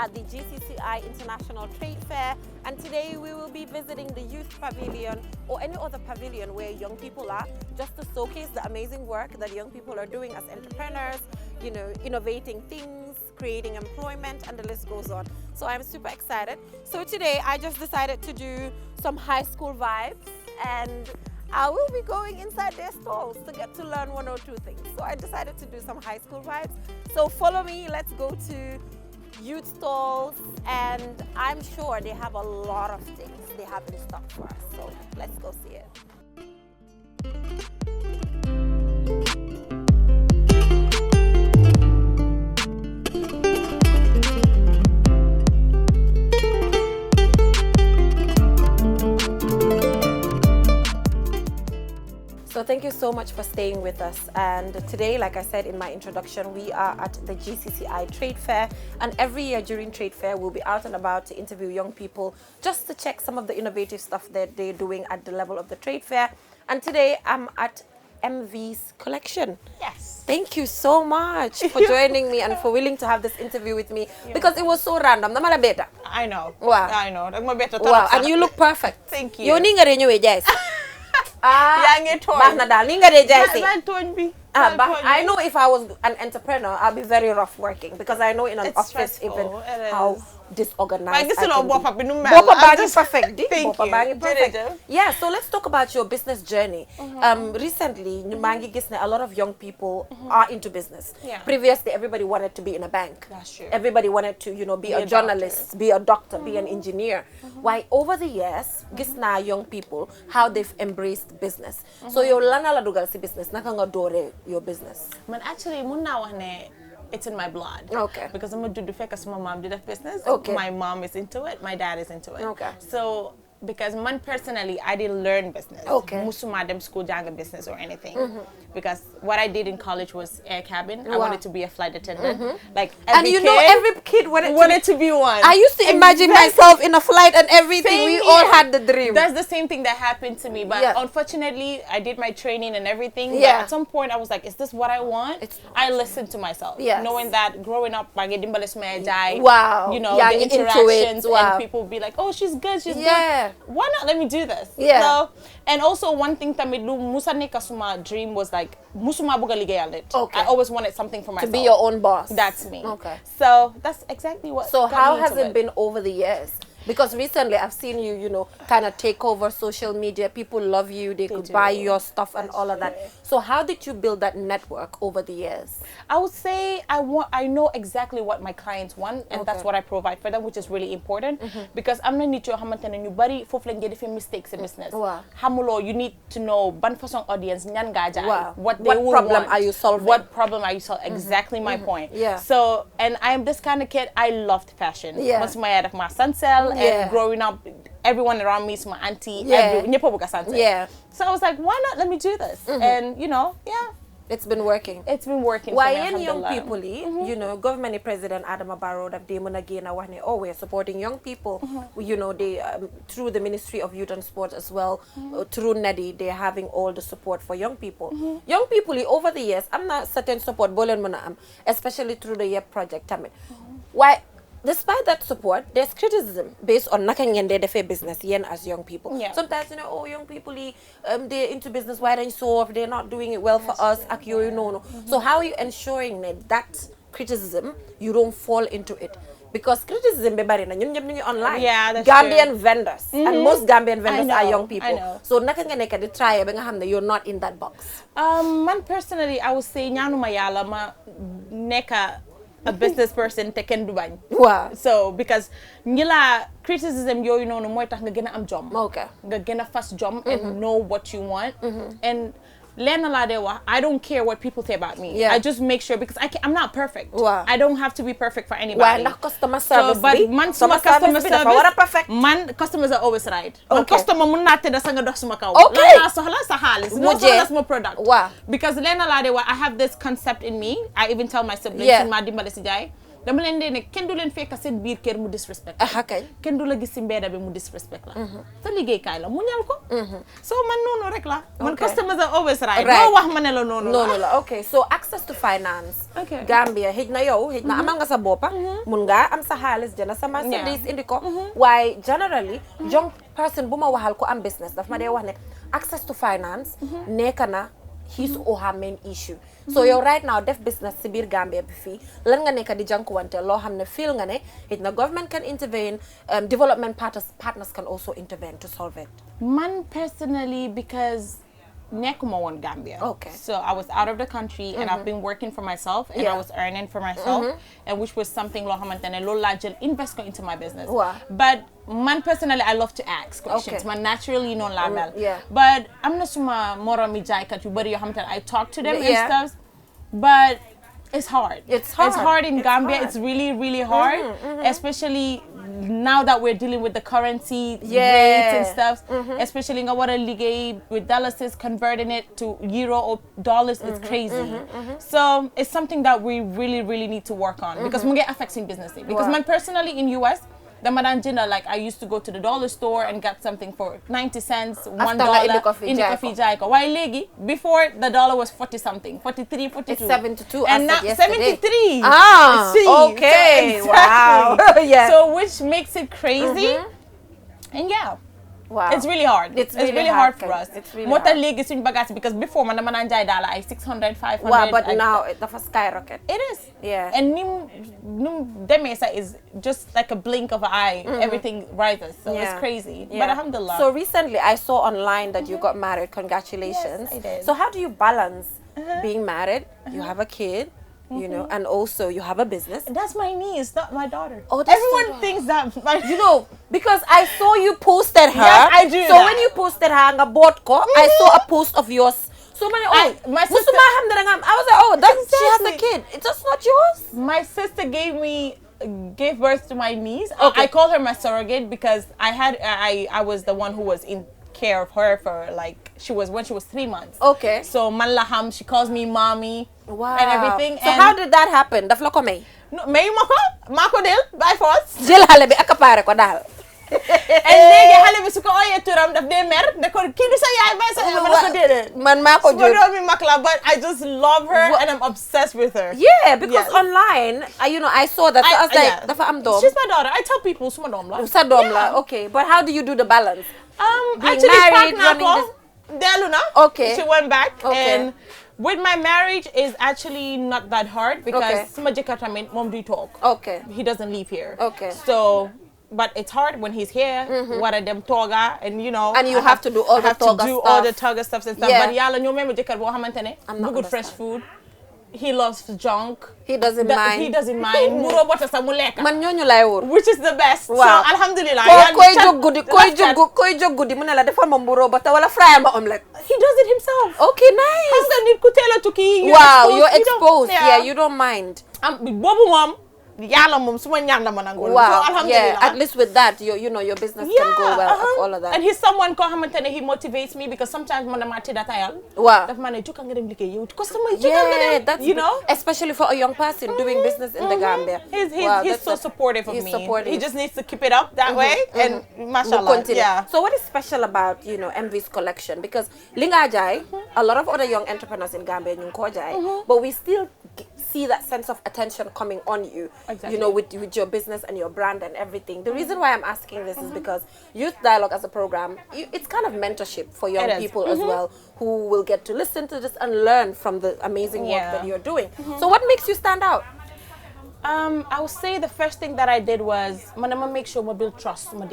at the GCCI International Trade Fair, and today we will be visiting the Youth Pavilion or any other pavilion where young people are, just to showcase the amazing work that young people are doing as entrepreneurs, you know, innovating things, creating employment, and the list goes on. So I'm super excited. So today I just decided to do some high school vibes, and I will be going inside their stalls to get to learn one or two things. So I decided to do some high school vibes. So follow me, let's go to youth stalls, and I'm sure they have a lot of things they have in stock for us. So let's go see it. So thank you so much for staying with us, and today, like I said in my introduction, we are at the GCCI Trade Fair, and every year during Trade Fair we'll be out and about to interview young people just to check some of the innovative stuff that they're doing at the level of the Trade Fair. And today I'm at MV's collection. Yes. Thank you so much for joining me and for willing to have this interview with me, because it was so random. I know. Wow. I know. Wow, and you look perfect. Thank you. You're guys. I know if I was an entrepreneur, I'll be very rough working, because I know in an office even how disorganized I can be. Perfect. Perfect. Yeah, so let's talk about your business journey. Recently, a lot of young people are into business. Yeah. Previously, everybody wanted to be in a bank. That's true. Everybody wanted to, be a journalist, be a doctor, be an engineer. Why over the years, gisna young people how they've embraced business. So your lana la dugal si business, nakanga dore your business. Man, actually, it's in my blood. Okay. Because I'm going to do because my mom did that business. Okay. My mom is into it. My dad is into it. Okay. So, because man personally, I didn't learn business. Okay. Musuma dem school janga business or anything. Because what I did in college was air cabin. I Wow. wanted to be a flight attendant. Like And every every kid wanted to be one. I used to imagine myself in a flight and everything. We all had the dream. That's the same thing that happened to me. But Yeah. unfortunately, I did my training and everything. Yeah. But at some point, I was like, is this what I want? It's not. I listened to myself. Yes. Knowing that growing up, Wow. the Yeah, interactions, wow. and people would be like, oh, she's good, she's Yeah. good. Why not let me do this? Yeah. So, and also one thing that Musa Nekasuma dream was like, Musuma buga ligayalit. Okay. I always wanted something for To myself. be your own boss. That's me. Okay. So that's exactly what. So got how me has into it been over the years? Because recently I've seen you, kind of take over social media. People love you. They could do. buy your stuff and That's all of that. true. So how did you build that network over the years? I would say I know exactly what my clients want, and that's Okay. what I provide for them, which is really important. Because I'm not need to hamantene new body for fling get mistakes in business. Wow. Hamulo, you need to know ban fashion audience nyan gaja. Wow. What they What will problem want. are you solving? What problem are you solving? Exactly my point. Yeah. So, and I'm this kind of kid. I loved fashion. Yeah. Once my head of my sansel, Yeah. and growing up, everyone around me is my auntie. Yeah. Yeah. So I was like, why not? Let me do this. And yeah. It's been working. It's been working. Why for me, any young alhamdulillah. people, government president Adama Barrow that they again we're supporting young people. They through the Ministry of Youth and Sport as well, through NEDI, they're having all the support for young people. Young people over the years, I'm not certain support, especially through the YEP project. Why? Despite that support, there's criticism based on nakangende defe business yen as young people. Yeah. Sometimes young people they're into business, why don't you so if they're not doing it well for us, no. So how are you ensuring that criticism you don't fall into it? Because criticism be bari na ñun online. Yeah, that's Gambian true. vendors and most Gambian vendors are young people. I know. So nakangende ka di try ba nga xamne you're not in that box. Man personally, I would say ñaanuma yalla ma neka a business person taken dubañ. Wow. So because ngila criticism yoyu nonu moy tax nga gëna am jom. Okay. Nga gëna fast jom and know what you want. And I don't care what people say about me. Yeah. I just make sure because I'm not perfect. Wow. I don't have to be perfect for anybody. Why not customer service? But man, customer service, perfect. man, customers are always right. Okay. Man, customer mun natin da sanga dox makaw. Okay. Lala sa halis. No that's my product. Wow. Because I have this concept in me. I even tell my siblings Yeah. in Madimbale Sijay. dama leen dee ne kenn du leen fekk seen biir kër mu disrespect kenn du la gis si mbedda bi mu disrespect la sa liggéeykaay la mu ñal ko so man noonu rek la man customers are always right loo wax ma ne la noonu la ok so access to finance Gambia xëj na yow xëj na amal nga sa boppa mun ngaa am sa xaalis jënd sa marchandise indi ko waaye generally young person bu ma waxal ko am business daf ma dee wax ne access to finance nekk na his or her main issue so yow right now def business si biir Gambia bi fii lan nga nekk di jànkuwante loo xam ne feel nga ne it na government can intervene development partners can also intervene to solve it man personally because nekkuma woon Gambia. Okay. So I was out of the country and I've been working for myself and I was earning for myself and which was something loo xamante ne loolu laa jël invest ko into my business. Wow. But man personally I love to ask questions. Man naturally noonu laa mel. Yeah. But am na suma moromi jaaykat yu bari yoo xamante ne I talk to them and stuff. But it's hard. It's hard in Gambia. It's really, really hard, especially now that we're dealing with the currency rates and stuff. Especially in our ligue with dollars, converting it to euro or dollars is crazy. So it's something that we really, really need to work on because we get affecting business. Because man, personally in US, the Madanjina, like I used to go to the dollar store and get something for 90 cents, $1 in the coffee jaiko. Why legi? Before the dollar was 40 something, 43, 42. It's 72 and now 73. Ah, see, okay, so exactly. Wow. Yeah. So which makes it crazy. And yeah. Wow. It's really hard. It's really hard for us. It's really hard. Because before, man, $600, 500. Wow, but now it's a skyrocket. It is. Yeah. And Demesa is just like a blink of an eye. Everything rises. So it's crazy. Yeah. But alhamdulillah. So recently, I saw online that you got married. Congratulations. Yes, I did. So how do you balance being married? You have a kid. You know, and also you have a business. That's my niece, not my daughter. Oh, everyone thinks that. You know, because I saw you posted her. Yes, I do. So when you posted her on a board call, I saw a post of yours. So many. My sister. I was like, oh, that's she has a kid. It's just not yours. My sister gave birth to my niece. Okay. I call her my surrogate because I was the one who was in care of her for like when she was 3 months. Okay. So Malaham, she calls me mommy. Wow. And everything. So how did that happen? Daf la ko may? No, may mako del by force. Jël xale bi akapare ko dal. And léegi xale bi su ko oyee turam daf dee mer ne ko kii du sa yaay bay sa ma ko déedéet. Man maa ko jur. Su ma mag la, but I just love her and I'm obsessed with her. Yeah, because online, you know, I saw that. So I was like, dafa am doom. She's my daughter. I tell people suma doom la. Sa doom la. Okay, but how do you do the balance? Actually, married, Nako, Deluna. Okay. She went back. Okay. And with my marriage is actually not that hard because suma jëkkër tamit mom du talk. Okay. He doesn't live here. Okay. So, but it's hard when he's here. What are them toga and you know. And you have to do all the toga stuff and stuff. Yeah. But yalla ñoo mema jëkkër bo xamantene good fresh food. He loves junk. He doesn't mind. He doesn't mind. Muro bota sa mu lekk. Man ñooñu lay wor. Which is the best. Wow. So alhamdulillah. Koy jog guddi mu ne la defal ma mburo bota wala fry ma omelette. He does it himself. Okay, nice. Xam nga nit ku teel a tukki. Wow, you're exposed. Yeah, you don't mind. Boobu moom yàlla moom suma ñaan la ma nangul. Wow, so alhamdulillah. yeah, at least with that, you know, your business can go well, all of that. And he's someone koo xamante ne he motivates me because sometimes man dama tëdda tayal. Wow. Daf ma ne jóg nga dem liggéey yow customer yeah, that's, you know, especially for a young person doing business in the Gambia. He's so supportive of me. Supportive. He just needs to keep it up that way and mashallah. Yeah. So what is special about, you know, MV's collection? Because linga jai, a lot of other young entrepreneurs in Gambia ñu ko jai, but we still see that sense of attention coming on you, you know, with your business and your brand and everything. The reason why I'm asking this is because Youth Dialogue as a program, it's kind of mentorship for young people as well, who will get to listen to this and learn from the amazing work that you're doing. So what makes you stand out? I would say the first thing that I did was I make sure I build trust my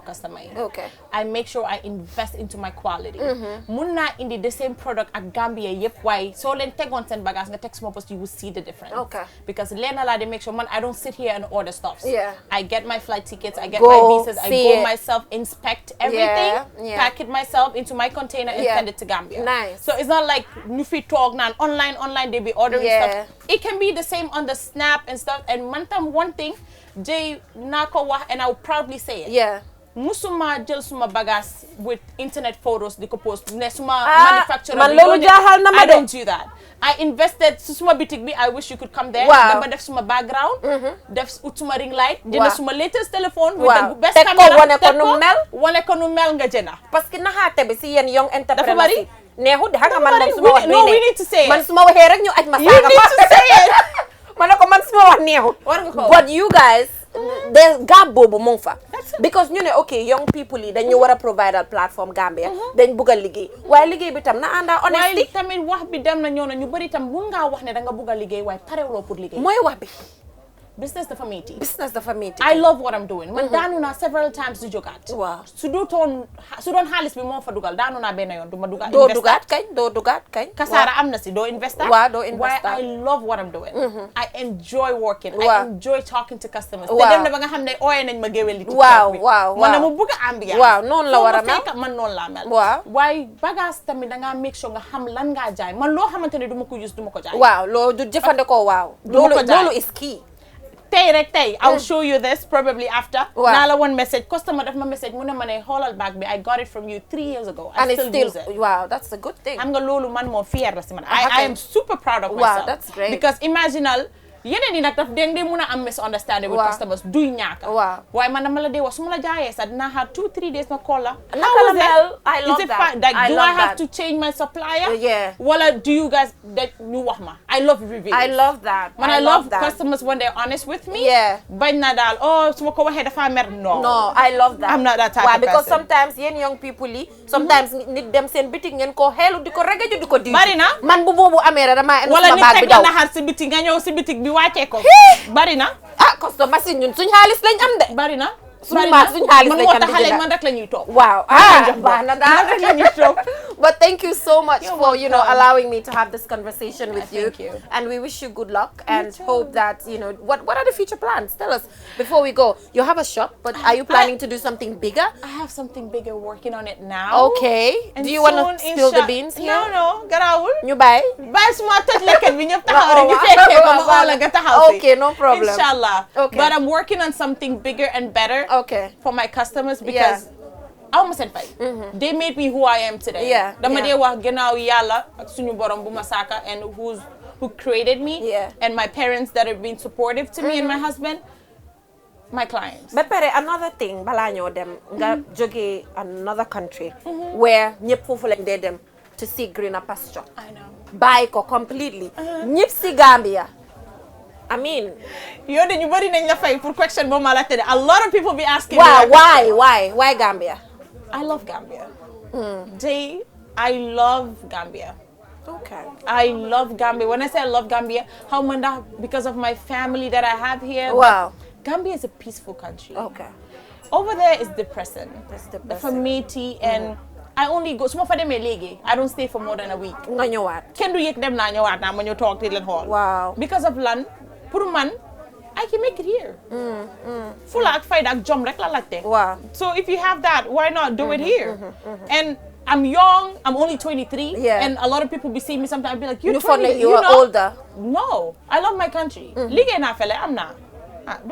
customer. Okay. I make sure I invest into my quality. Munna in the same product at Gambia why so then take one cent bagas and text more post you will see the difference. Okay. Because they make sure I don't sit here and order stuff. Yeah. I get my flight tickets, I get my visas, I go myself, inspect everything, pack it myself into my container and send it to Gambia. Nice. So it's not like Nufi talk now online they be ordering stuff. It can be the same on the Snap and stuff. And one thing, Jay Nako and I will proudly say it. Yeah. musuma jël suma bagage with internet photos di ko post ne suma manufacturer man loolu jaaxal na ma de. I don't do that. I invested suma boutique bi. I wish you could come there. Wow. Dama def suma background. Def suma ring light. Jënd suma latest telephone. Wow. With the best Teg camera. ko wane ko nu mel. Wane ko nu mel nga jënd. parce que naxaate bi si yéen young entrepreneurs. dafa bari neexut xam nga man moom suma wax no, we need to say it. man suma waxee rek ñu aj ma saaga. You need to say it. ma ne ko man suma wax neexut. war nga ko but you guys. the gap boobu mu ngi fa. because ñu ne ok young people yi dañu war a provide platform Gambia. dañ bugg a liggéey waaye liggéey bi tam na ànda honesty. waaye tamit wax bi dem na ñëw na ñu bëri tam mun ngaa wax ne da nga bugg a liggéey waaye parewuloo pour liggéey. mooy wax bi. business dafa metti. business dafa metti. I love what I'm doing. man daanu naa several times di jógaat. waaw su doon xaalis bi moo fa dugal daanu naa benn yoon du ma dugal. doo dugaat kañ. kasaara am na si doo investor. waaw doo investor. waaye I love what I'm doing. I enjoy working. waaw I enjoy talking to customers. waaw te dem na ba nga xam ne ooyee nañ ma géwél li. waaw man na mu bëgg a ambiance. waaw noonu la war a mel man noonu laa mel. waaw waaye bagage tamit da ngaa make sure nga xam lan ngaa jaay man loo xamante ne du ma ko use du ma ko jaay. waaw loolu du jëfandikoo waaw. loolu is key. tey I'll show you this probably after. Wow. Naa la one message customer daf ma message mu ne ma ne xoolal bag bi I got it from you 3 years ago. and I still use it. wow that's a good thing. xam nga loolu man moo fier la si man. I am super proud of wow myself. that's great. because imaginal yeneen yi nag daf dee mun a am misunderstanding with customers duy ñaaka. waaw waaye man dama la dee wax su ma la jaayee sax dinaa xaar 2-3 days ma call la. naka la mel I love that. Like do I have to change my supplier? yeah. wala do you guys ñu wax ma. I love reviews. I love that. man I love customers when they're honest with me. yeah. bañ na daal oh su ma ko waxee dafa mer no I love that. I'm not that type of person. because sometimes yéen young people yi. sometimes nit dem seen bitik ngeen ko xeelu di ko regaju di ko di. bari na man bu boobu amee rek damaa indi wala sama nit baag bi teg daw. la naxar si bitik nga ñëw si bitik bi wàccee ko. bari na. customer machine ñun suñ xaalis lañ am de. bari na. suñ xaalis lañ am de man rek la ñuy toog. waaw baax na daal rek la ñuy toog. but thank you so much You're for welcome. allowing me to have this conversation with you. Thank you. And we wish you good luck and hope that what are the future plans? Tell us before we go. You have a shop, but are you planning to do something bigger? I have something bigger working on it now. Okay. And do you want to soon, spill the beans here? No, garawul. ñu bàyyi. bàyyi suma toj lekket bi ñëpp taxaw rek ñu fekkee ko ma oola nga taxaw si. Okay, no problem. Inshallah. Okay. But I'm working on something bigger and better. Okay. For my customers because aw ma seen fay. They made me who I am today. Yeah. Dama dee wax gannaaw yàlla ak suñu borom bu ma saaka and who created me. Yeah. And my parents that have been supportive to me and my husband. My clients. Ba pare another thing balaa ñoo dem nga jógee another country. Where ñëpp foofu lañ dee dem to see greener pasture. I know. Bàyyi ko completely. ñëpp si Gambia. I mean, yow de ñu bari nañ la fay pour question boobu ma la tëddee. A lot of people be asking. Why Gambia? I love Gambia. I love Gambia. Okay. I love Gambia. When I say I love Gambia, how much because of my family that I have here. Wow. Gambia is a peaceful country. Okay. Over there is depressing. It's depressing. The family and I only go. Suma fa demee léegi. I don't stay for more than a week. Nga ñëwaat. Kenn du yëg dem naa ñëwaat naa ma ñëw toog di leen xool. Wow. Because of lan pour man I can make it here. Fula ak fayda ak jom rek la laajte. Wow. So if you have that, why not do it here? And I'm young. I'm only 23. Yeah. And a lot of people be seeing me sometimes be like, you're You feel 20. like you are older. No. I love my country. Liggéey naa fele am naa.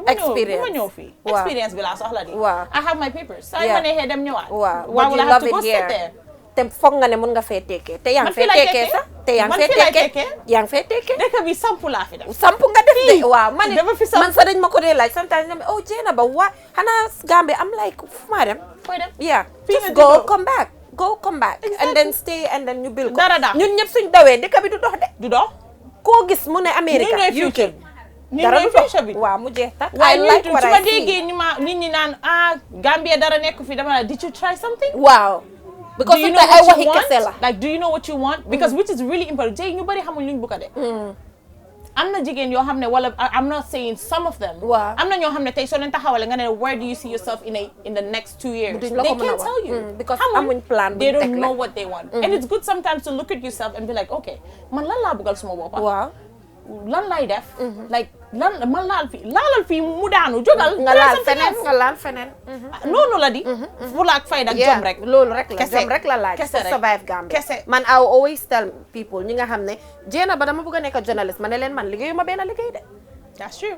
Experience. Duma ñëw fii. Wow. Experience bi laa soxla di. Wow. I have my papers. So Yeah. I neexee dem ñëwaat. Wow. Why But would you I have love to go it sit here. there? Te foog nga ne mun nga fee tekkee. Te yaa ngi fee Man fii laay tekkee sax. Te yaa ngi Man fee fii laay tekkee. tekkee. Yaa ngi fee tekkee. Dëkk bi sampu laa fi def. Sampu nga def de. Waaw man Dama fi sampu. man sax dañ ma ko dee laaj sometimes dama oh Jeena ba waa xanaa Gambia I'm like fu ma dem. Fooy dem. Yeah. Fii Just nga go juddoo. come back. Go come back. Exactly. And then stay and then ñu bil ko. Dara daa. Ñun ñëpp suñ dawee dëkk bi du dox de. Du dox. Koo gis mu ne America. Ñun ñooy future bi. Ñun Dara ñooy du dox. future bi. Waaw mu jeex tak. I waaye like ñun what su I ma see. déggee nit ñi naan Gambia dara nekk fi dama la did you try something? Waaw. Because Do you sometimes know ay what you waxi kese la. want? Like do you know what you want? Because which is really important. Jay ñu bari xamul luñ bëgg a de. am na jigéen yoo xam ne wala I'm not saying some of them. Waaw. am na ñoo xam ne tey soo leen taxawale nga ne where do you see yourself in the next 2 years? Duñ They la ko mën a can't wax. tell you. Because Xamuñ. amuñ plan They buñ teg don't la. know what they want. And it's good sometimes to look at yourself and be like, okay, man lan laa bëggal suma boppa. Waaw. lan lay def. like lan man laalal fii mu daanu jógal. Nga try laal something feneen else. nga laal feneen. noonu la di. fula ak fayda ak jom rek. loolu rek la Kese. jom rek la laaj. Kese to rek. survive Gambia. Kese. Man I always tell people ñi nga xam ne Jeena ba dama bëgg a nekk journalist ma ne leen man liggéeyu ma benn liggéey de. That's true.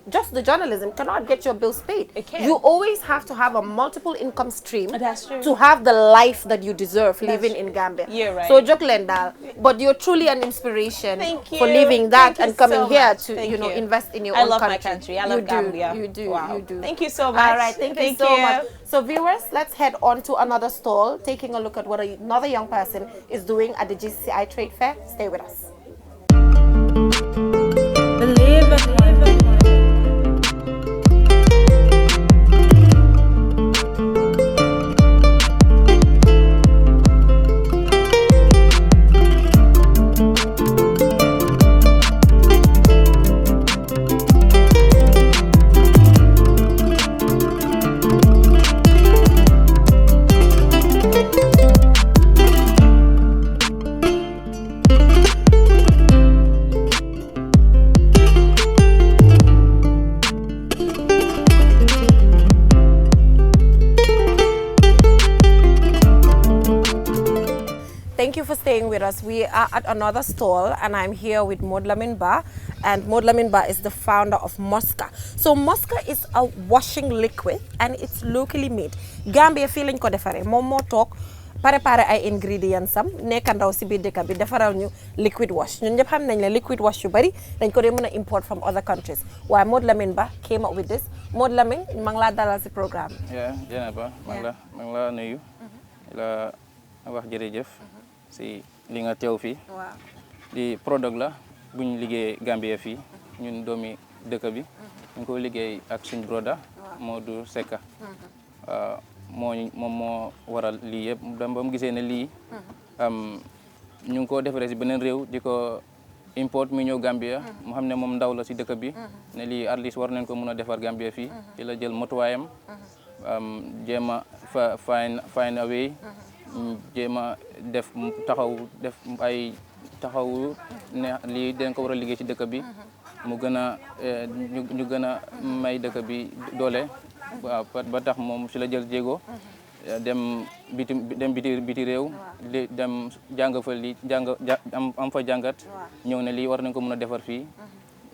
Just the journalism cannot get your bills paid. It can. You always have to have a multiple income stream. That's true. To have the life that you deserve living in Gambia. You're right. So Joklendal, but you're truly an inspiration for leaving that and coming here to invest in your own country. I love my country. I love Gambia. You do. Wow. You do. Thank you so much. All right. Thank you so much. So viewers, let's head on to another stall, taking a look at what another young person is doing at the GCCI Trade Fair. Stay with us. Thank you for staying with us. We are at another stall and I'm here with Modlamin Ba, and Modlamin Ba is the founder of Moska. So Moska is a washing liquid and it's locally made. Gambia fii lañ ko defaree moom moo toog préparé ay ingredients am nekk ndaw si biir dëkk bi defaral ñu liquid wash. Ñun ñëpp xam nañ ne liquid wash yu bari dañ ko dee mën a import from other countries. Waaye Modlamin Ba came up with this. Modlamin maa ngi laa dalal si programme bi. Jeneba maa ngi la nuyu la wax jërëjëf si li nga teew fii. di product la buñ liggéey Gambia fii ñun doomi dëkk bi ñu ko liggéey ak suñ broda Modou Seka moom moo waral lii yëpp ba mu gisee ne lii ñu ngi ko defaree si beneen réew di ko import mi ñëw Gambia mu xam ne moom ndaw la si dëkk bi ne lii at least war nañ ko mun a defar Gambia fii ci la jël motuwaayam jéem a find a way jéem a def ay taxawu ne lii dañ ko war a liggéey ci dëkk bi mu gën a ñu gën a may dëkk bi doole waaw ba tax moom ci la jël jéego dem biti réew dem jàng fa lii am fa jàngat ñëw ne lii war nañ ko mën a defar fii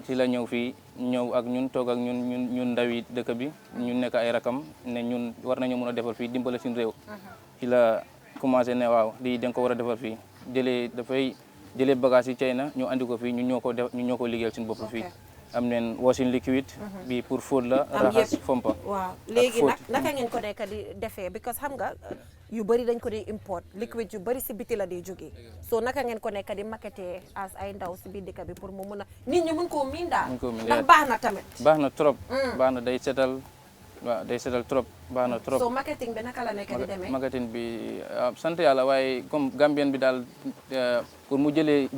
ci la ñëw fii ñëw ak ñun toog ak ñun ndawi dëkk bi ñun nekk ay rakam ne ñun war nañu mën a defar fii dimbale suñu réew ci la commencé ne waaw lii dañ ko war a defar fii jëlee bagage yi China ñu andi ko fii ñu ñoo ko liggéeyal suñu bopp fii am neen washing liquid bi pour fóot la raxas fompa waaw léegi naka ngeen ko nekk di defee because xam nga yu bëri dañ ko di import liquid yu bëri si biti la di jógee so naka ngeen ko nekk di marketé as ay ndaw si biir dëkk bi pour mu mun a nit ñi mun koo miin daal ndax baax na tamit baax na trop baax na day setal waaw day setal trop baax na trop so marketing bi naka la nekk di demee marketing bi sant yàlla waaye comme Gambien bi daal pour mu jël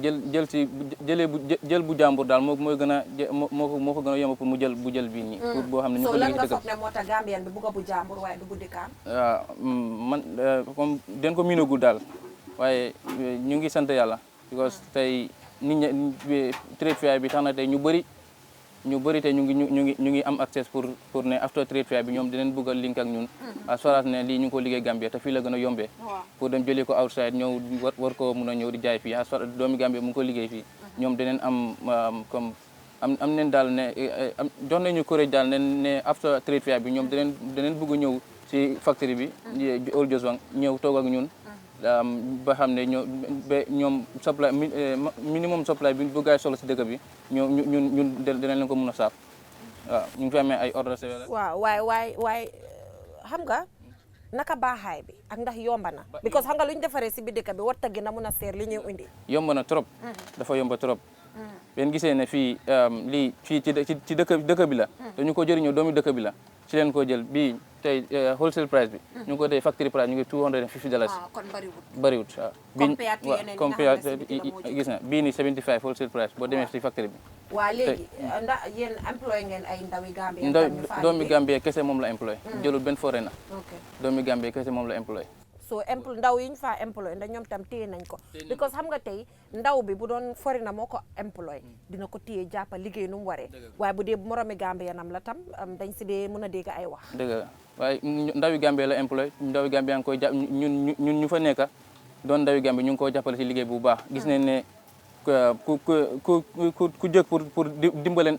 bu jàmbur daal mooy gën a moo ko gën a yomb pour mu jël bii nii pour boo xam ne ñu ko liggéey ci dëkk so lan nga foog ne moo tax Gambien bi bugg bu jàmbur waaye du bu dëkkaan waaw man comme den ko miinagul daal waaye ñu ngi sant yàlla because tey nit ñi trade fair bi tax na tey ñu bëri tey ñu ngi am access pour ne after trade fair bi ñoom dinañ bëgg a link ak ñun as far as ne lii ñu ngi ko liggéey Gambia te fii la gën a yombee pour dem jëlee ko outside ñëw war ko mun a ñëw di jaay fii as far doomi Gambia mu ngi ko liggéey fii ñoom dinañ am comme am neen daal ne jox nañu courage daal ne after trade fair bi ñoom dinañ bëgg a ñëw si factory bi Old Joswang ñëw toog ak ñun ba xam ne ñoom supply minimum supply bi bu gaay solo si dëkk bi ñun dinañ leen ko mën a saaf waaw ñu ngi fi amee ay ordre sévère waaw waaye xam nga naka baaxaay bi ak ndax yomba na because xam nga lu ñu defaree si biir dëkk bi war taggi na mun a seer li ñuy indi yomba na trop dafa yomba trop ben gisee ne fii lii fii ci dëkk bi la te ñu ko jëriñoo doomi dëkk bi la ci leen ko jël bii tey wholesale price bi ñu ngi ko tey factory price ñu ngi $250 kon bariwut waaw compared gis na bii ni 75 wholesale price boo demee ci factory bi waaw léegi ndax yéen employé ngeen ay ndawi Gambie doomi Gambie kese moom la employé jëlul benn foreigner doomi Gambie kese moom la employé so ndaw yi ñu faa employé ndax ñoom tam téye nañ ko because xam nga tey ndaw bi bu doon foreigner moo ko employé dina ko téye jàppa liggéey nu mu waree waaye bu dee moromi Gambie nam la tam dañ si dee mën a dégg ay wax dëgg la waaye ndawi Gambie la employé ndawi Gambie yaa ngi koy jàpp ñun ñu fa nekka doon ndawi Gambie ñu ngi koo jàppale si liggéey bu baax gis nañ ne ku jóg pour dimbale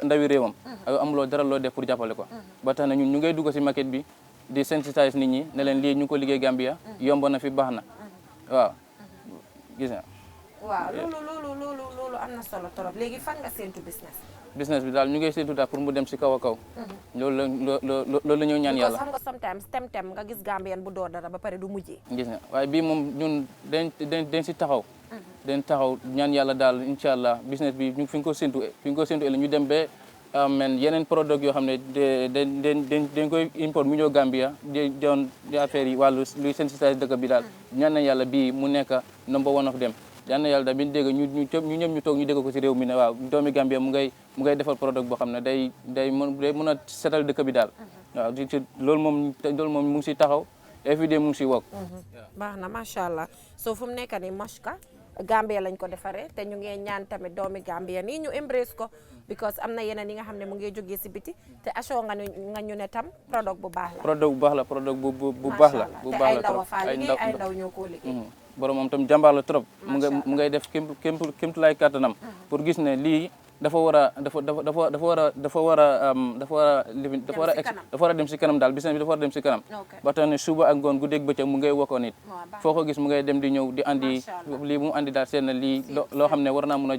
ndawi réewam amuloo dara loo def pour jàppale ko ba tax na ñun ñu ngay dugg si market bi di sensitiser nit ñi ne leen lii ñu ko liggéey Gambia yomb na fi baax na waaw gis nga waaw loolu am na solo torop léegi fan nga séntu business bi daal ñu ngay séntu daal pour mu dem si kaw a kaw loolu la ñëw ñaan yàlla xam nga sometimes tem nga gis Gambien bu door dara ba pare du mujjee gis nga waaye bii moom ñun dañ si taxaw ñaan yàlla daal incha allah business bi ñu fi nga ko séntu ñu dem ba men yeneen produit yoo xam ne dañ koy import mu ñëw Gambia di doon affaire yi wàllu luy sensitiser dëkk bi daal ñaan na yàlla bii mu nekk number one of them ñaan na yàlla daal bi ñu dégg ñu ñëpp ñu toog ñu dégg ko si réew mi ne waaw doomi Gambia mu ngay defal produit boo xam ne day mën a setal dëkk bi daal waaw loolu moom mu ngi si taxaw every day mu ngi si wokk baax na macha allah so fu mu nekk ni Moska Gambia lañ ko defaree te ñu ngi ñaan tamit doomi Gambia nii ñu embrace ko because am na yeneen yi nga xam ne mu ngi jógee si biti te assure nga ñu ne tam produit bu baax la produit bu baax la te ay ndaw a faa liggéey ay ndaw ñoo koo liggéey borom moom tam jàmbaar la trop mu ngay def kémtu lay kàttanam pour gis ne lii dafa war a dem si kanam daal business bi dafa war a dem si kanam ba tax ne suba ak ngoon guddeeg bëccëg mu ngay wokkoon nit foo ko gis mu ngay dem di ñëw di andi lii bu mu andi daal seen lii loo xam ne war naa mun a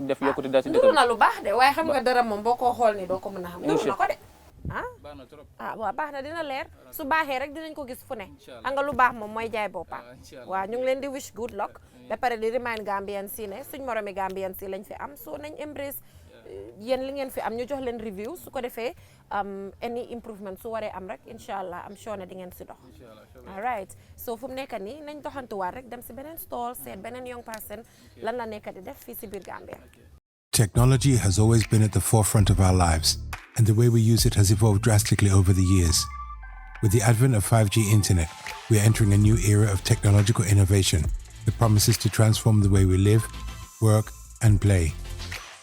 def yokkute daal si dëkk bi na lu baax de waaye xam nga dara moom boo ko xool ni doo ko mën a xam duru na ko de waaw baax na dina leer su baaxee rek dinañ ko gis fu ne xam nga lu baax moom mooy jaay boppam waaw ñu ngi leen di wish good luck ba pare di remind Gambian si ne suñ moromi Gambian si lañ fi am so nañ embrace yéen li ngeen fi am ñu jox leen review su ko defee any improvement su waree am rek incha allah am sure ne di ngeen si dox all right so fu mu nekk nii nañ doxantuwaat rek dem si beneen stall seet beneen young person lan la nekk di def fii si biir Gambia. Technology has always been at the forefront of our lives, and the way we use it has evolved drastically over the years. With the advent of 5G internet, we are entering a new era of technological innovation that promises to transform the way we live, work, and play.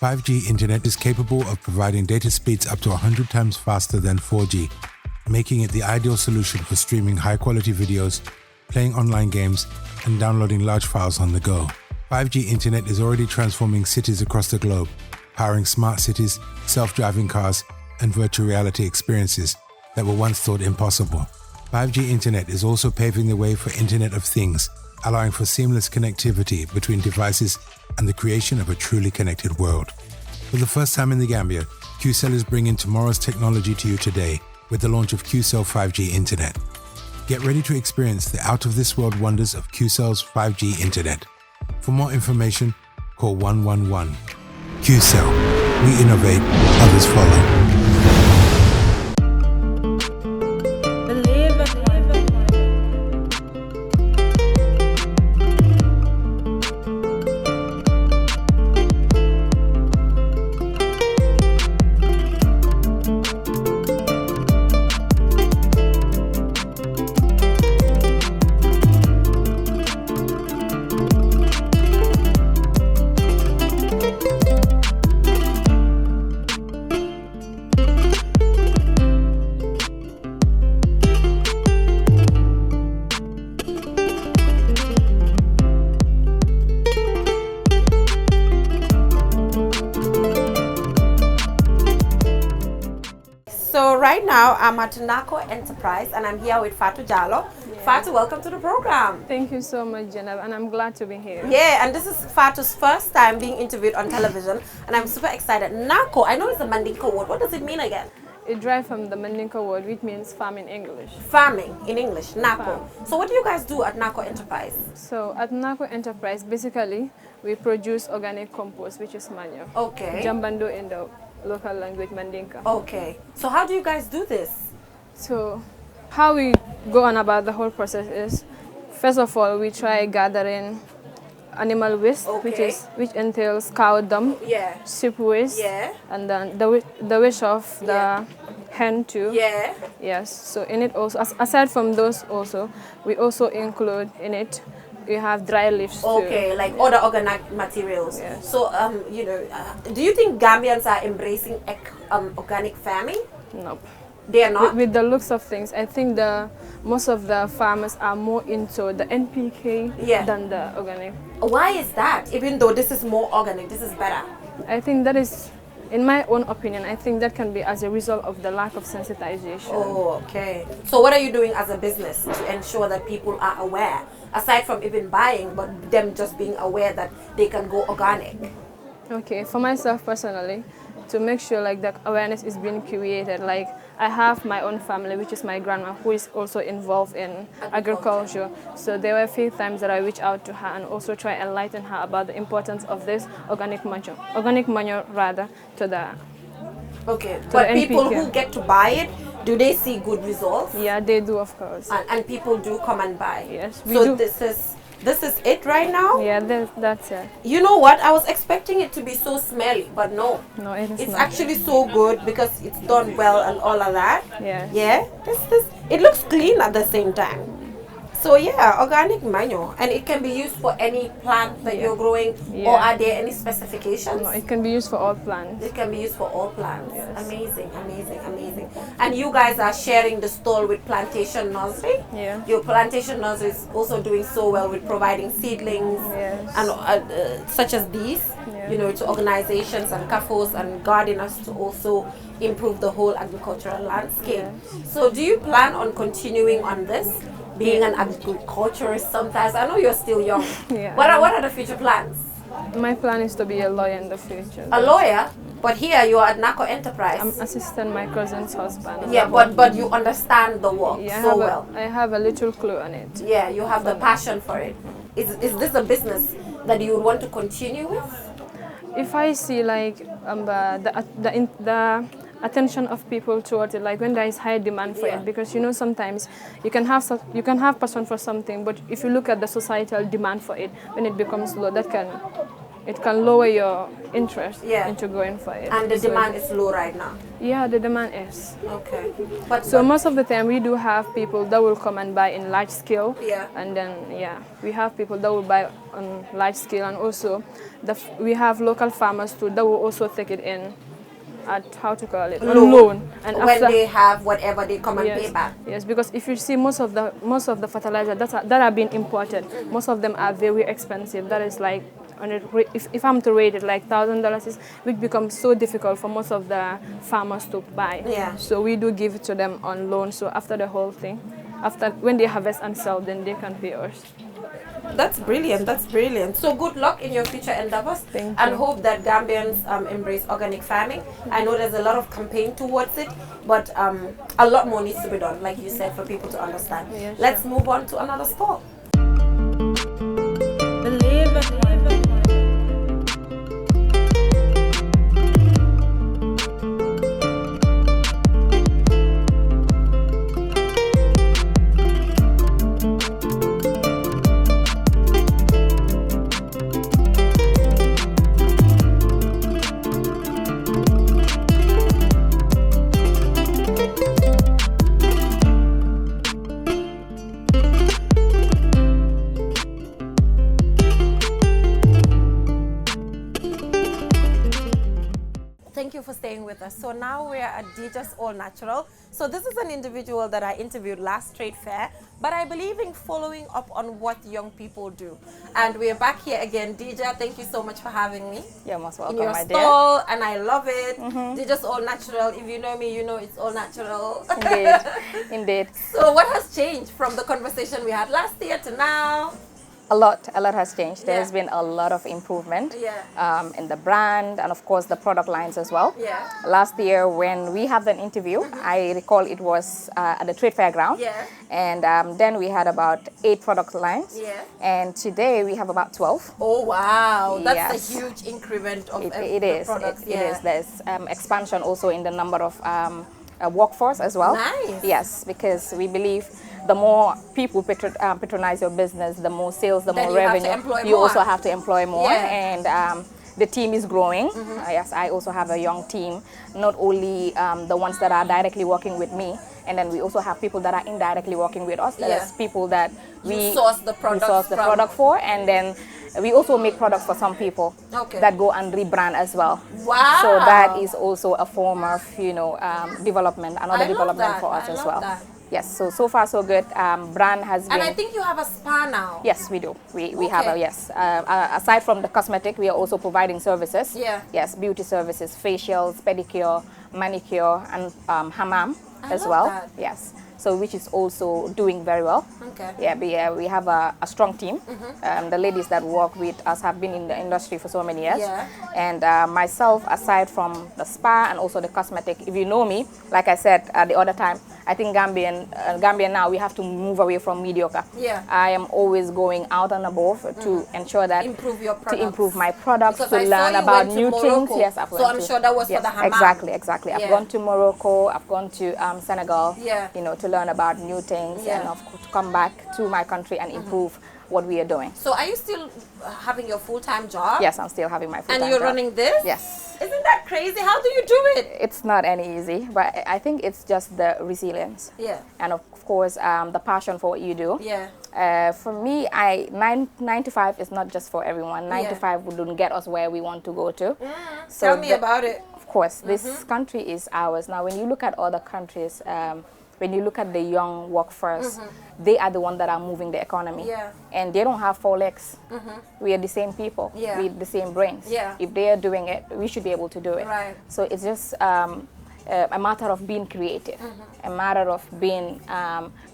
5G internet is capable of providing data speeds up to 100 times faster than 4G, making it the ideal solution for streaming high-quality videos, playing online games, and downloading large files on the go. 5G internet is already transforming cities across the globe, powering smart cities, self-driving cars, and virtual reality experiences that were once thought impossible. 5G internet is also paving the way for Internet of Things, allowing for seamless connectivity between devices and the creation of a truly connected world. For the first time in the Gambia, QCell is bringing tomorrow's technology to you today with the launch of QCell 5G Internet. Get ready to experience the out-of-this-world wonders of QCell's 5G Internet. For more information, call 111. QCell. We innovate, others follow. So right now I'm at Nako Enterprise and I'm here with Fatou Jallow. Yeah. Fatou, welcome to the program. Thank you so much, Janab, and I'm glad to be here. Yeah, and this is Fatou's first time being interviewed on television, and I'm super excited. Nako, I know it's a Mandinka word. What does it mean again? It derives from the Mandinka word, which means farm in English. Farming in English, Nako. So what do you guys do at Nako Enterprise? So at Nako Enterprise, basically, we produce organic compost, which is manure. Okay. Jambando in the local language, Mandinka. Okay. So how do you guys do this? So how we go on about the whole process is, first of all, we try gathering animal waste, okay, which entails cow dung, yeah, sheep waste, yeah, and then the waste of the yeah, hen too. Yeah. Yes. So in it also, aside from those also, we also include in it, we have dry leaves too. Okay, like other organic materials. Yes. So you know, do you think Gambians are embracing organic farming? Nope. They are not? With the looks of things, I think most of the farmers are more into the NPK than the organic. Why is that? Even though this is more organic, this is better. I think that is, in my own opinion, I think that can be as a result of the lack of sensitization. Oh, okay. So what are you doing as a business to ensure that people are aware, aside from even buying, but them just being aware that they can go organic? Okay, for myself personally, to make sure like that awareness is being created, like I have my own family, which is my grandma, who is also involved in agriculture. So there were a few times that I reached out to her and also try to enlighten her about the importance of this organic manure rather to the but people who get to buy it, do they see good results? Yeah, they do, of course. And people do come and buy. Yes, we do. This is it right now? Yeah, that's it. You know what? I was expecting it to be so smelly, but no. No, it is it's not. actually so good because it's done well and all of that. Yeah. Yeah. It looks clean at the same time. So yeah, organic manure, and it can be used for any plant that you're growing, or are there any specifications? No, it can be used for all plants. It can be used for all plants. Yes. Amazing, amazing, amazing. And you guys are sharing the stall with Plantation Nursery. Yeah. Your Plantation Nursery is also doing so well with providing seedlings and such as these, you know, to organizations and CAFOs and gardeners to also improve the whole agricultural landscape. So do you plan on continuing on this? Being an agriculturist sometimes. I know you're still young. What are the future plans? My plan is to be a lawyer in the future. A lawyer? But here you are at Nako Enterprise. I'm assisting my cousin's husband. Yeah, but you understand the work so well. I have a little clue on it. Yeah, you have the passion for it. Is this a business that you would want to continue with? If I see like the attention of people towards it, like when there is high demand for it, because you know sometimes you can have passion for something, but if you look at the societal demand for it, when it becomes low, it can lower your interest into going for it. And the demand is low right now. Yeah, the demand is. Okay. So most of the time we do have people that will come and buy in large scale. Yeah. And then we have people that will buy on large scale, and also we have local farmers too that will also take it in at loan. And when they have whatever, they come and pay back. Yes, because if you see most of the fertilizer that are being imported, most of them are very expensive. That is like, if I'm to rate it, like $1,000, which becomes so difficult for most of the farmers to buy. Yeah. So we do give it to them on loan. So after the whole thing, when they harvest and sell, then they can pay us. That's brilliant. That's brilliant. So good luck in your future endeavors. Thank and you. Hope that Gambians embrace organic farming. I know there's a lot of campaign towards it, but a lot more needs to be done, like you said, for people to understand. Yeah, Let's move on to another stall. Thank you for staying with us. So now we're at Dija's All Natural. So this is an individual that I interviewed last trade fair, but I believe in following up on what young people do. And we're back here again. Dija, thank you so much for having me. You're most welcome, in your my stall, dear. and I love it. Dija's All Natural. If you know me, you know it's all natural. Indeed, indeed. So what has changed from the conversation we had last year to now? A lot has changed. There's been a lot of improvement in the brand and of course the product lines as well. Last year when we had an interview, I recall it was at the trade fair ground, and then we had about 8 product lines, and today we have about 12. Oh wow, that's a huge increment of products. It is. There's expansion also in the number of workforce as well. Nice. Yes, because we believe the more people patronize your business, the more sales, the more revenue. You also have to employ more, and the team is growing. Yes, I also have a young team, not only the ones that are directly working with me, and then we also have people that are indirectly working with us. That is people that we source the product for, and then We also make products for some people that go and rebrand as well. Wow. So that is also a form of, development, another development for us as well. That. Yes, so far so good. Brand has been... And I think you have a spa now. Yes, we do. We have a, yes. Aside from the cosmetic, we are also providing services. Yeah. Yes, beauty services, facials, pedicure, manicure, and hammam as well. That. Yes. So which is also doing very well. Okay. Yeah, we have a strong team. The ladies that work with us have been in the industry for so many years. Yeah. And myself, aside from the spa and also the cosmetic, if you know me, like I said the other time, I think Gambia now, we have to move away from mediocre. Yeah. I am always going out and above to ensure that improve your products. to improve my products, because to I learn saw you about went new to things. Morocco, Yes, I've so went I'm to, sure that was yes, for the hammam. Exactly. Yeah. I've gone to Morocco, I've gone to Senegal, Yeah. to learn about new things and of course to come back to my country and improve what we are doing. So are you still having your full-time job? Yes, I'm still having my full-time And you're job. running this? Yes. Isn't that crazy? How do you do it? It's not any easy, but I think it's just the resilience. Yeah. And of course, the passion for what you do. Yeah. For me, 9 to 5 is not just for everyone. 9 to 5 wouldn't get us where we want to go to. So Tell me about it. Of course, this country is ours. Now, when you look at other countries, when you look at the young workforce, they are the ones that are moving the economy. Yeah. And they don't have 4 legs. We are the same people with the same brains. Yeah. If they are doing it, we should be able to do it. Right. So it's just a matter of being creative, a matter of being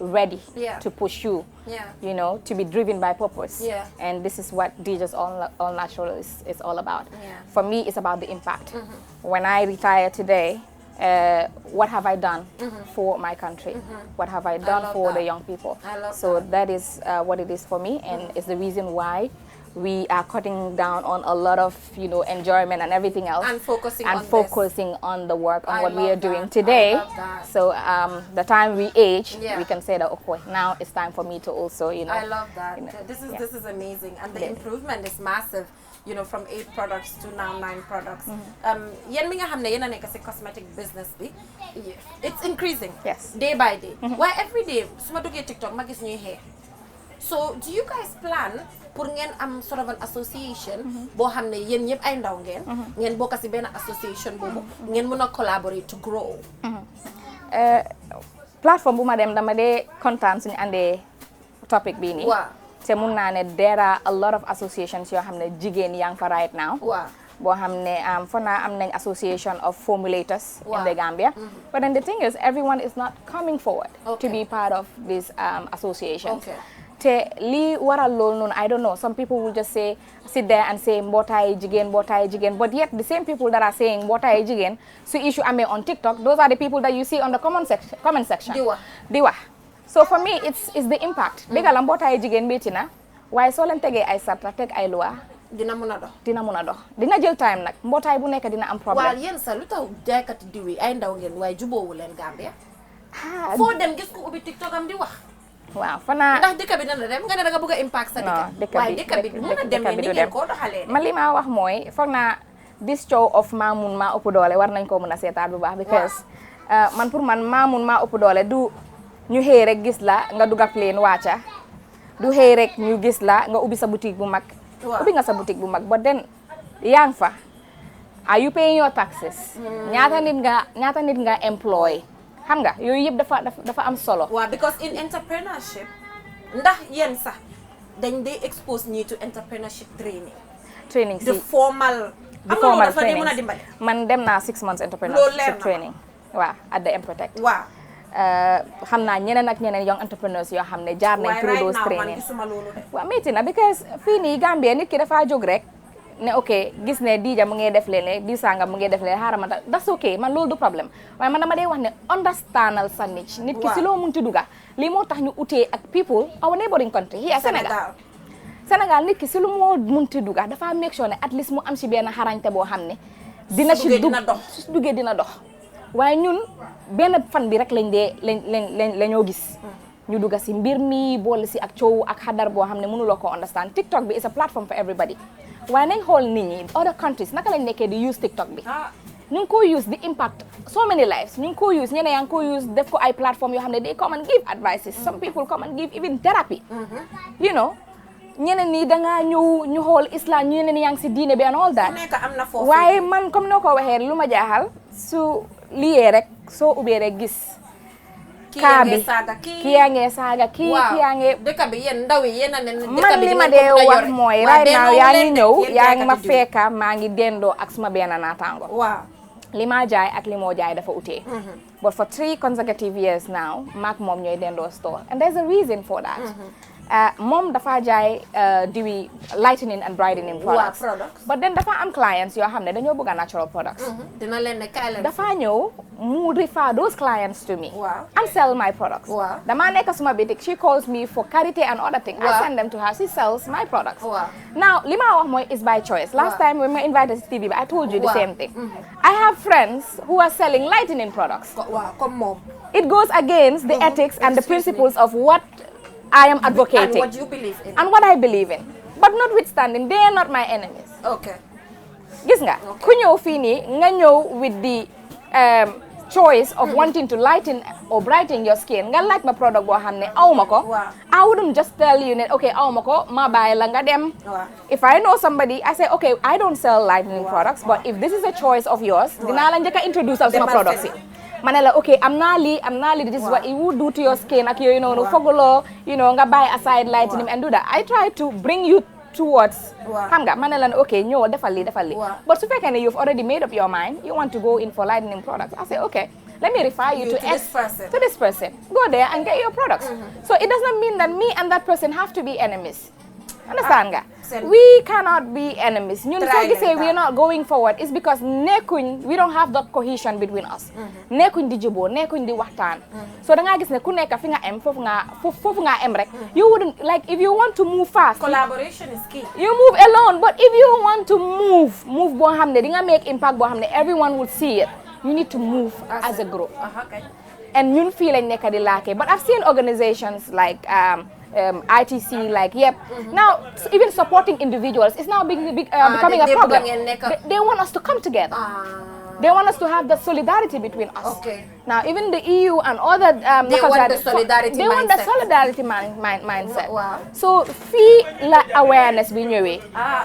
ready to pursue, to be driven by purpose. Yeah. And this is what DJ's All Natural is all about. Yeah. For me, it's about the impact. When I retire today, what have I done for my country? What have I done for the young people? I love so that is what it is for me, and it's the reason why we are cutting down on a lot of enjoyment and everything else, and focusing on the work, on what we are doing that. today. I love that. So the time we age, Yeah. we can say that okay, now it's time for me to also I love that. This is amazing, and the improvement is massive. From 8 products to now 9 products. Yen mi nga xamne yena nek ci cosmetic business bi, it's increasing. Yes. Day by day. Why every day suma duggé TikTok ma gis ñuy hair. So do you guys plan pour ngeen am sort of an association bo xamne yen ñep ay ndaw ngeen bokk ci ben association bobu ngeen mëna collaborate to grow. Platform bu ma dem dama dé content suñu andé topic bi ni. Wow. te mun naa ne there are a lot of associations yoo xam ne jigéen yaa ngi fa right now. Wow. boo xam ne fo naa am nañ association of formulators in the Gambia. But then the thing is, everyone is not coming forward to be part of this association. Te li waral loolu noonu, I don't know, some people will just say, sit there and say mbootaay jigéen, but yet the same people that are saying mbootaay jigéen su issue amee on TikTok, those are the people that you see on the comment section. Di wax. So for me, it's the impact. Dégg la mbootaay jigéen métti na, waaye soo leen tegee ay sarta teg ay loi dina mun a dox. Dina jël time nag, mbootaay bu nekk dina am problème. Waaw yéen sa lu tax jaaykati diw yi ay ndaw ngeen waaye jubóowu leen Gambia. Foo dem gis ko ubbi TikTok am di wax. Waaw fanaa ndax dëkk bi dana dem nga ne da nga bëgg a impact sa dëkk. waaye dëkk bi mën a demee ni ngeen koo doxalee. Man li ma wax mooy foog naa this show of maa mun maa ëpp doole war nañ koo mën a seetaat bu baax. Because man pour man maa mun maa ëpp doole du ñu xëy rek gis la nga dugg ak leen wàcca du xëy rek ñu gis la nga ubbi sa boutique bu mag. ubbi nga sa boutique bu mag but then yaa ngi fa are you paying your taxes? ñaata nit nga employ xam nga yooyu yëpp dafa am solo. waaw because in entrepreneurship ndax yéen sax dañ day expose ñii to entrepreneurship training. Si the formal training man dem naa 6 months entrepreneurship training. waaw at the Empretech. waaw. xam naa ñeneen ak ñeneen young entrepreneurs yoo xam ne jaar nañ through those training. waaw métti na because fii nii Gambia nit ki dafa jóg rek ne ok gis ne Dija mu ngi def leen di sanga mu ngi def leen xaaral ma that's okay man loolu du problème waaye man dama dee wax ne understandal sa niche. nit ki si loo mun ci duga lii moo tax ñu utee ak people our neighboring country here Sénégal nit ki si lu moo mun ci duga dafa make sure ne at least mu am si benn xarañte boo xam ne dina ci duggee dina dox waaye ñun benn fan bi rek la ñoo gis ñu dugga si mbir mi boole si ak coow ak xadar boo xam ne mënuloo ko understand. TikTok bi is a platform for everybody waaye nañ xool nit ñi other countries naka lañ nekkee di use TikTok bi ñu ngi ko use di impact so many lives ñu ngi ko use ñeneen yaa ngi ko use def ko ay platform yoo xam ne they come and give advices some people come and give even therapy ñeneen ni da nga ñëw ñu xool islam ñeneen ni yang si diine bi and all that waaye man comme noo ko waxee lu ma jaaxal su liyee rek soo ubbee rek gis kii yaa ngi saaga kii yaa ngi dëkk bi yéen ndaw yi yéen a ne man li ma dee wax mooy right now yaa ngi ñëw yaa ngi ma fekka maa ngi dendoo ak suma benn naataango li ma jaay ak li moo jaay dafa utee but for 3 consecutive years now maak moom ñooy dendoo store and there's a reason for that moom dafa jaay diwi lightening and brightening products but then dafa am clients yoo xam ne dañoo bëgg natural products dina leen ne kaay leen dafa ñëw mu refer those clients to me and sell my products dama nekk suma boutique she calls me for karité and other things I send them to her she sells my products now li ma wax mooy is by choice last time when I invited to TV I told you the same thing I have friends who are selling lightening products comme moom it goes against the ethics and the principles of what I am advocating. And what you believe in. And what I believe in. But notwithstanding, they are not my enemies. Okay. Gis nga, ku ñëw fii nii nga ñëw with the choice of wanting to lighten or brighten your skin nga laaj ma product boo xam ne aw ma ko I wouldn't just tell you ne okay aw ma ko ma bàyyi la nga dem if I know somebody I say okay I don't sell lightening products but if this is a choice of yours dinaa la njëkk a introduce al sama products yi ma ne la okay am naa lii this is what it would do to your skin ak yooyu noonu foguloo nga buy aside lightening and do that I try to bring you towards xam nga ma ne la okay ñëw defal lii but su fekkee ne you've already made up your mind you want to go in for lightening products I say okay let me refer you to this person go there and get your products so it does not mean that me and that person have to be enemies understand nga we cannot be enemies ñun soo gisee we are not going forward is because we don't have that cohesion between us nekkuñ di juboo nekkuñ di waxtaan so da ngaa gis ne ku nekk fi nga em foofu nga em rek you wouldn't like if you want to move fast collaboration is key you move alone but if you want to move boo xam ne di nga make impact boo xam ne everyone would see it you need to move as a group and ñun fii lañ nekk di laake but I've seen organizations like ITC now even supporting individuals is now becoming a problem they want us to come together they want us to have the solidarity between us now even the EU and other they want the solidarity mindset so feel la awareness bi ñëwee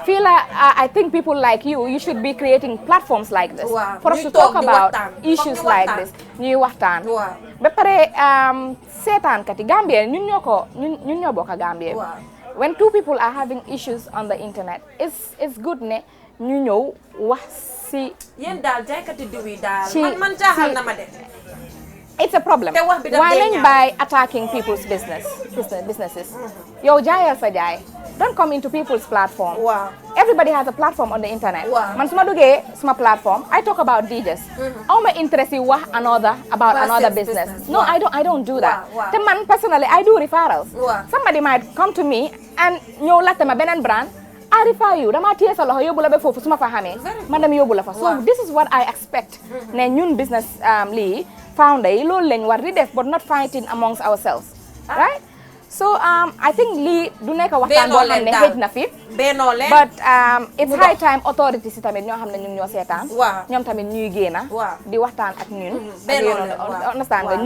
feel la I think people like you should be creating platforms like this for us to talk about issues like this ñuy waxtaan ba pare seetaan kati Gambia ñun ñoo bokk Gambia when two people are having issues on the internet it's good ne ñu ñëw wax si yéen daal jaaykati diw yi daal man jaaxal na ma de it's a problem why lañ by attacking people's businesses yow jaayal sa jaay don't come into people's platform everybody has a platform on the internet man suma duggee suma platform I talk about DJs awma interest yi wax about another business no I don't do that te man personally I do referrals somebody might come to me and ñëw laajte ma beneen brand I refer you dama téye sa loxo yóbbu la ba foofu suma fa xamee man dem yóbbu la fa so this is what I expect ne ñun business lii founder yi loolu lañ war di def but not fighting amongst ourselves right so I think lii du nekk waxtaan boo xam ne xëj na fi but it's high time authorities yi tamit ñoo xam ne ñun ñoo seetaan ñoom tamit ñuy génna di waxtaan ak ñun understand nga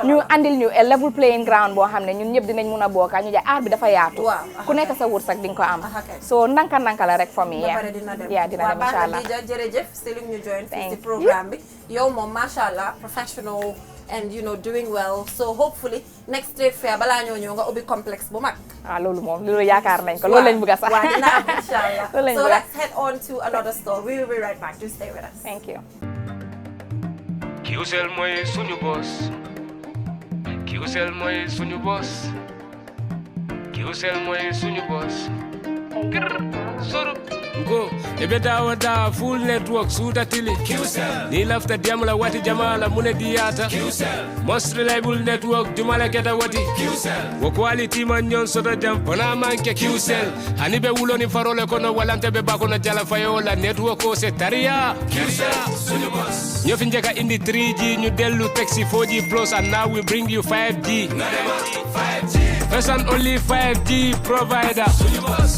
ñu andil ñu a level playing ground boo xam ne ñun ñëpp dinañ mun a bokka ñu jaay aar bi dafa yaatu ku nekk sa wërsëg di nga ko am so nanka la rek for me dina dem inshallah jërëjëf si li ñu join fii ci programme bi yow moom mashallah professional and doing well so hopefully next trade fair balaa ñoo ñëw nga ubbi complexe bu mag loolu yaakaar nañ ko loolu lañ bëgg a sax dina am inshallah so let's head on to another store we will be right back to stay with us thank you Qcell mooy suñu boss Qcell mooy suñu boss Qcell mooy suñu boss Go, ebeta wata full network suta tili Qcell ni lafta diamla wati jamala mune diata Qcell most reliable network jumala keta wati Qcell wo quality man nyon soto jam pona manke Qcell hani be wulo ni farole kono walante be bakono jala fayola network ko se taria Qcell suñu boss ño fi njeka indi 3G ñu delu taxi 4G plus and now we bring you 5G 5G first and only 5G provider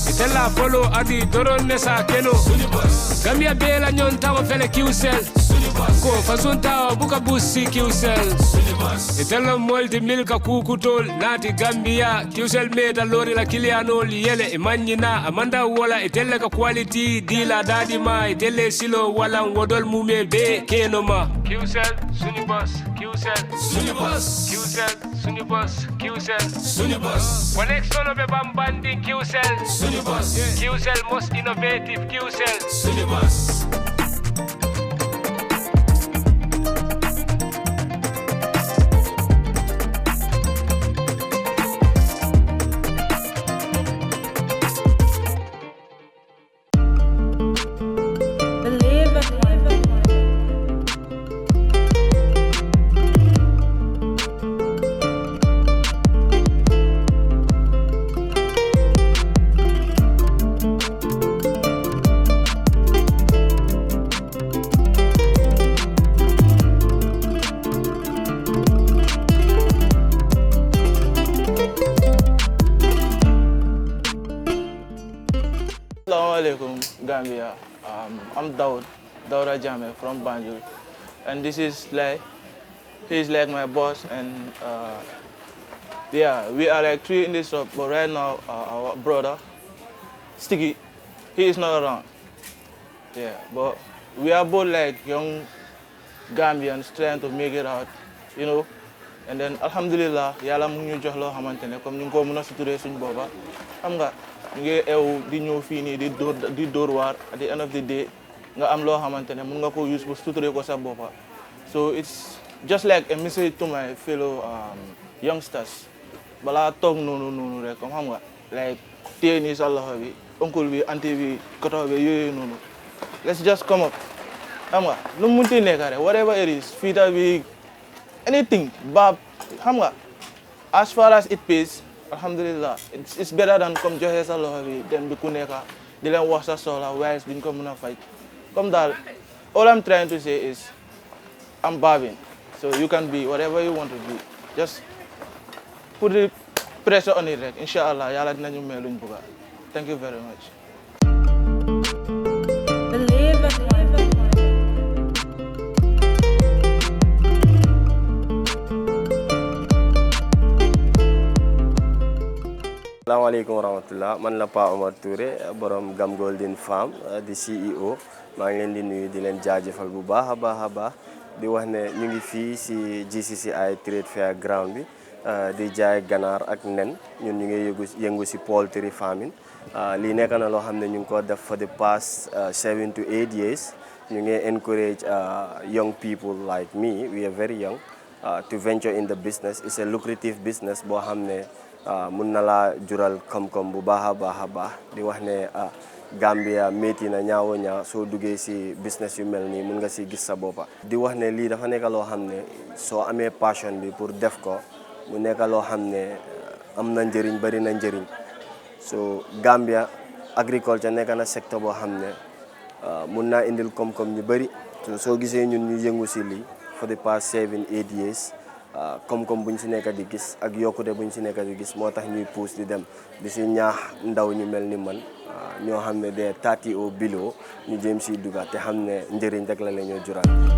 Itella follow adi doron nesa keno Gambia bela nyon tawa fele kiusel ko fason tawa buka bussi kiusel itella molti milka kukutol nati Gambia kiusel meta lori la kilianol yele e manyina amanda wala itella ka quality dila dadi ma itelle silo wala wodol mume be kenoma kiusel suni boss kiusel suni boss kiusel suni boss kiusel suni boss Wanex solo be bambandi kiusel suni boss kiusel most innovative kiusel suni boss Gambia. I'm Daud Jame from Banjul, and this is like, he's like my boss, and yeah, we are like 3 in this shop, but right now our brother, Sticky, he is not around. Yeah, but we are both like young Gambians trying to make it out, you know, and then alhamdulillah, yàlla mu ñu jox loo xamante ne comme ñu ngi ko mën a suturee suñu boppa xam nga ngi ew di ñëw fii nii di dóor waar at the end of the day nga am loo xamante ne mën nga ko use pour suturee ko sa boppa. So it's just like a message to my fellow youngsters balaa toog noonu rek comme xam nga like téye nii sa loxo bi oncle bi auntie bi koto bi yooyu noonu let's just come up xam nga lu mu munti nekk rek whatever it is fiita bi anything ba xam nga as far as it pays alhamdulillah it's better than comme joxe sa loxo bi dem bi ku nekk di leen wax sa soxla waaye duñ ko mën a faj comme daal all I'm trying to say is I'm barbing, so you can be whatever you want to be, just put the pressure on it rek inshallah yàlla dinañu may luñ bëgg. Thank you very much. Assalamualaikum warahmatullah, man la Pa Omar Touré borom Gam Golden Farm di CEO. maa ngi leen di nuyu di leen jaajëfal bu baax a baax di wax ne ñu ngi fii si GCCI Trade Fair ground bi di jaay ganaar ak nen ñun ñu ngi yëngu si poultry farming. lii nekk na loo xam ne ñu ngi ko def for the past 7 to 8 years. ñu ngi encourage young people like me, we are very young, to venture in the business. It's a lucrative business boo xam ne mun na laa jural koom-koom bu baax a baax di wax ne Gambia métti na ñaaw soo duggee si business yu mel nii mun nga si gis sa boppa di wax ne lii dafa nekk loo xam ne soo amee passion bi pour def ko mu nekk loo xam ne am na njëriñ bari na njëriñ. So Gambia agriculture nekk na secteur boo xam ne mun naa indil koom-koom ñu bari. Soo gisee ñun ñu yëngu si lii for the past 7-8 years koom-koom buñ si nekk di gis ak yokkute buñ si nekk di gis moo tax ñuy pousse di dem di si ñaax ndaw ñu mel ni man ñoo xam ne de 30 au below ñu jëm si duga te xam ne njëriñ rek la ñoo jural.